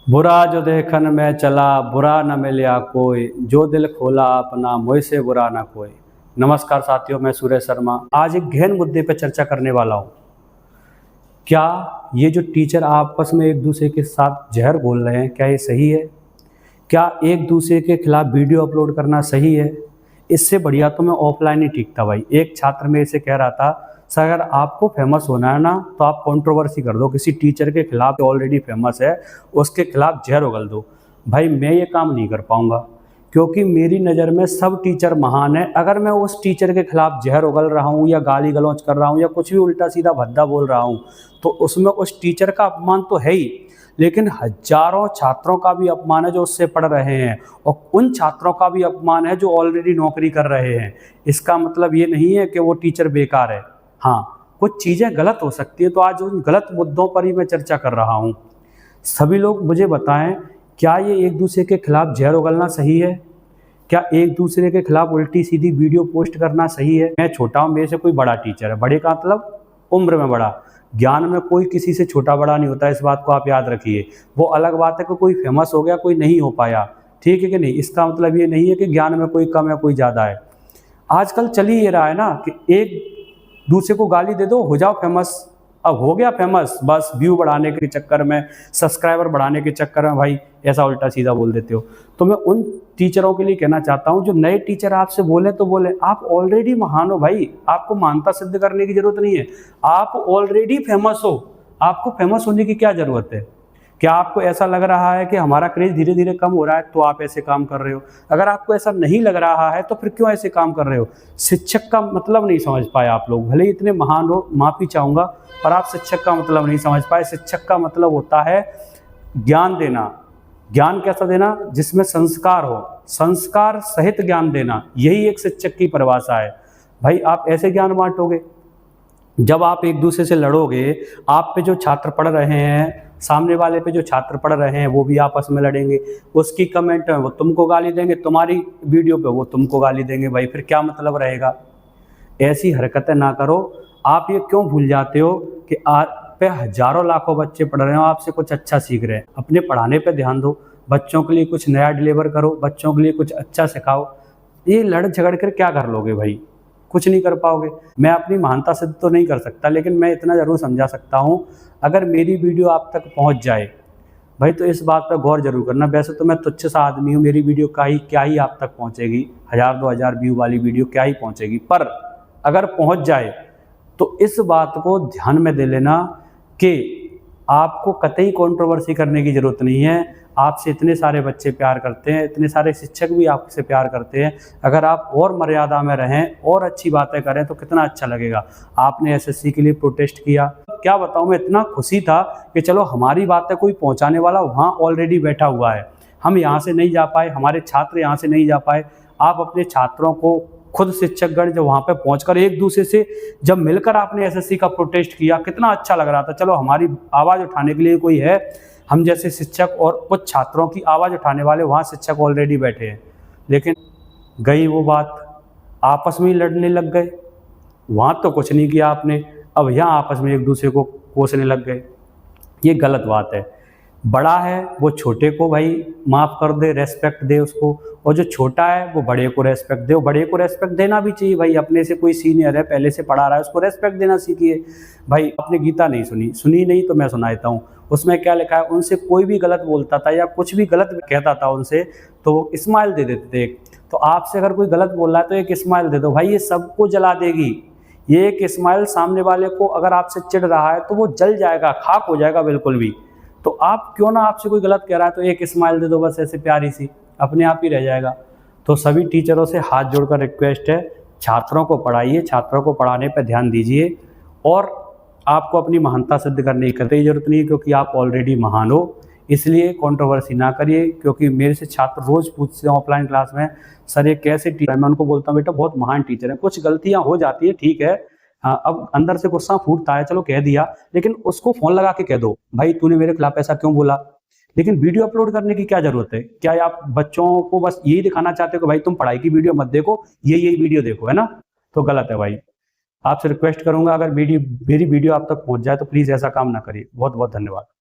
बुरा जो देखन में चला बुरा न मिलया कोई, जो दिल खोला अपना मुँह से बुरा ना कोई। नमस्कार साथियों, मैं सुरेश शर्मा आज एक गहन मुद्दे पर चर्चा करने वाला हूँ। क्या ये जो टीचर आपस में एक दूसरे के साथ जहर घोल रहे हैं, क्या ये सही है? क्या एक दूसरे के खिलाफ वीडियो अपलोड करना सही है? इससे बढ़िया तो मैं ऑफलाइन ही ठीक था भाई। एक छात्र मेरे से कह रहा था, सर अगर आपको फेमस होना है ना तो आप कंट्रोवर्सी कर दो, किसी टीचर के खिलाफ ऑलरेडी फेमस है उसके खिलाफ जहर उगल दो। भाई मैं ये काम नहीं कर पाऊंगा, क्योंकि मेरी नज़र में सब टीचर महान है। अगर मैं उस टीचर के खिलाफ जहर उगल रहा हूँ या गाली गलौज कर रहा हूँ या कुछ भी उल्टा सीधा भद्दा बोल रहा हूँ तो उसमें उस टीचर का अपमान तो है ही, लेकिन हजारों छात्रों का भी अपमान है जो उससे पढ़ रहे हैं, और उन छात्रों का भी अपमान है जो ऑलरेडी नौकरी कर रहे हैं। इसका मतलब ये नहीं है कि वो टीचर बेकार है। हाँ, कुछ चीज़ें गलत हो सकती है, तो आज उन गलत मुद्दों पर ही मैं चर्चा कर रहा हूँ। सभी लोग मुझे बताएं, क्या ये एक दूसरे के खिलाफ जहर उगलना सही है? क्या एक दूसरे के खिलाफ उल्टी सीधी वीडियो पोस्ट करना सही है? मैं छोटा हूँ, मेरे से कोई बड़ा टीचर है, बड़े का मतलब उम्र में बड़ा, ज्ञान में कोई किसी से छोटा बड़ा नहीं होता, इस बात को आप याद रखिए। वो अलग बात है कि कोई फेमस हो गया, कोई नहीं हो पाया, ठीक है कि नहीं? इसका मतलब ये नहीं है कि ज्ञान में कोई कम है कोई ज़्यादा है। आजकल चल ही ये रहा है ना कि एक दूसरे को गाली दे दो, हो जाओ फेमस। अब हो गया फेमस, बस व्यू बढ़ाने के चक्कर में, सब्सक्राइबर बढ़ाने के चक्कर में भाई ऐसा उल्टा सीधा बोल देते हो। तो मैं उन टीचरों के लिए कहना चाहता हूं, जो नए टीचर आपसे बोले तो बोले, आप ऑलरेडी महान हो भाई, आपको महानता सिद्ध करने की जरूरत नहीं है। आप ऑलरेडी फेमस हो, आपको फेमस होने की क्या जरूरत है? क्या आपको ऐसा लग रहा है कि हमारा क्रेज धीरे धीरे कम हो रहा है तो आप ऐसे काम कर रहे हो? अगर आपको ऐसा नहीं लग रहा है तो फिर क्यों ऐसे काम कर रहे हो? शिक्षक का मतलब नहीं समझ पाए आप लोग, भले इतने महान हो, माफ़ी चाहूँगा, पर आप शिक्षक का मतलब नहीं समझ पाए। शिक्षक का मतलब होता है ज्ञान देना। ज्ञान कैसा देना? जिसमें संस्कार हो, संस्कार सहित ज्ञान देना, यही एक शिक्षक की परिभाषा है। भाई आप ऐसे ज्ञान बांटोगे? जब आप एक दूसरे से लड़ोगे, आप पे जो छात्र पढ़ रहे हैं, सामने वाले पे जो छात्र पढ़ रहे हैं, वो भी आपस में लड़ेंगे। उसकी कमेंट में वो तुमको गाली देंगे, तुम्हारी वीडियो पे वो तुमको गाली देंगे। भाई फिर क्या मतलब रहेगा? ऐसी हरकतें ना करो। आप ये क्यों भूल जाते हो कि आप पे हजारों लाखों बच्चे पढ़ रहे हो, आपसे कुछ अच्छा सीख रहे हैं। अपने पढ़ाने पे ध्यान दो, बच्चों के लिए कुछ नया डिलीवर करो, बच्चों के लिए कुछ अच्छा सिखाओ। ये लड़ झगड़ कर क्या कर लोगे भाई? कुछ नहीं कर पाओगे। मैं अपनी महानता सिद्ध तो नहीं कर सकता, लेकिन मैं इतना ज़रूर समझा सकता हूँ, अगर मेरी वीडियो आप तक पहुँच जाए भाई तो इस बात पर गौर जरूर करना। वैसे तो मैं तुच्छ सा आदमी हूँ, मेरी वीडियो क्या ही आप तक पहुँचेगी, 1000-2000 व्यू वाली वीडियो क्या ही पहुँचेगी, पर अगर पहुँच जाए तो इस बात को ध्यान में दे लेना कि आपको कतई कंट्रोवर्सी करने की ज़रूरत नहीं है। आपसे इतने सारे बच्चे प्यार करते हैं, इतने सारे शिक्षक भी आपसे प्यार करते हैं। अगर आप और मर्यादा में रहें और अच्छी बातें करें तो कितना अच्छा लगेगा। आपने एसएससी के लिए प्रोटेस्ट किया, क्या बताऊं, मैं इतना खुशी था कि चलो हमारी बातें कोई पहुंचाने वाला वहाँ ऑलरेडी बैठा हुआ है। हम यहाँ से नहीं जा पाए, हमारे छात्र यहाँ से नहीं जा पाए। आप अपने छात्रों को खुद शिक्षकगण जो वहाँ पे पहुंचकर एक दूसरे से जब मिलकर आपने एसएससी का प्रोटेस्ट किया, कितना अच्छा लग रहा था। चलो हमारी आवाज़ उठाने के लिए कोई है, हम जैसे शिक्षक और कुछ छात्रों की आवाज़ उठाने वाले वहाँ शिक्षक ऑलरेडी बैठे हैं। लेकिन गई वो बात, आपस में ही लड़ने लग गए। वहाँ तो कुछ नहीं किया आपने, अब यहाँ आपस में एक दूसरे को कोसने लग गए। ये गलत बात है। बड़ा है वो छोटे को भाई माफ़ कर दे, रेस्पेक्ट दे उसको, और जो छोटा है वो बड़े को रेस्पेक्ट दे। बड़े को रेस्पेक्ट देना भी चाहिए भाई, अपने से कोई सीनियर है, पहले से पढ़ा रहा है, उसको रेस्पेक्ट देना सीखिए। भाई आपने गीता नहीं सुनी नहीं तो मैं सुनाता हूँ। उसमें क्या लिखा है, उनसे कोई भी गलत बोलता था या कुछ भी गलत कहता था उनसे तो वो स्माइल दे देते थे। तो आपसे अगर कोई गलत बोल रहा है तो एक स्माइल दे दो भाई, ये सबको जला देगी। ये एक स्माइल सामने वाले को अगर आपसे चिढ़ रहा है तो वो जल जाएगा, खाक हो जाएगा बिल्कुल भी। तो आप क्यों ना, आपसे कोई गलत कह रहा है तो एक स्माइल दे दो बस, ऐसे प्यारी सी, अपने आप ही रह जाएगा। तो सभी टीचरों से हाथ जोड़कर रिक्वेस्ट है, छात्रों को पढ़ाइए, छात्रों को पढ़ाने पर ध्यान दीजिए। और आपको अपनी महानता सिद्ध करने की कतई जरूरत नहीं है, क्योंकि आप ऑलरेडी महान हो। इसलिए कंट्रोवर्सी ना करिए, क्योंकि मेरे से छात्र रोज़ पूछते हैं ऑफलाइन क्लास में, सर ये कैसे टीचर? मैं उनको बोलता हूँ बेटा बहुत महान टीचर है, कुछ गलतियाँ हो जाती है, ठीक है। हाँ, अब अंदर से गुस्सा फूटता है, चलो कह दिया, लेकिन उसको फ़ोन लगा के कह दो, भाई तूने मेरे खिलाफ ऐसा क्यों बोला? लेकिन वीडियो अपलोड करने की क्या ज़रूरत है? क्या आप बच्चों को बस यही दिखाना चाहते हो कि भाई तुम पढ़ाई की वीडियो मत देखो, यही वीडियो देखो, है ना? तो गलत है भाई। आपसे रिक्वेस्ट करूँगा, अगर मेरी वीडियो आप तक पहुँच जाए तो प्लीज़ ऐसा काम ना करिए। बहुत बहुत धन्यवाद।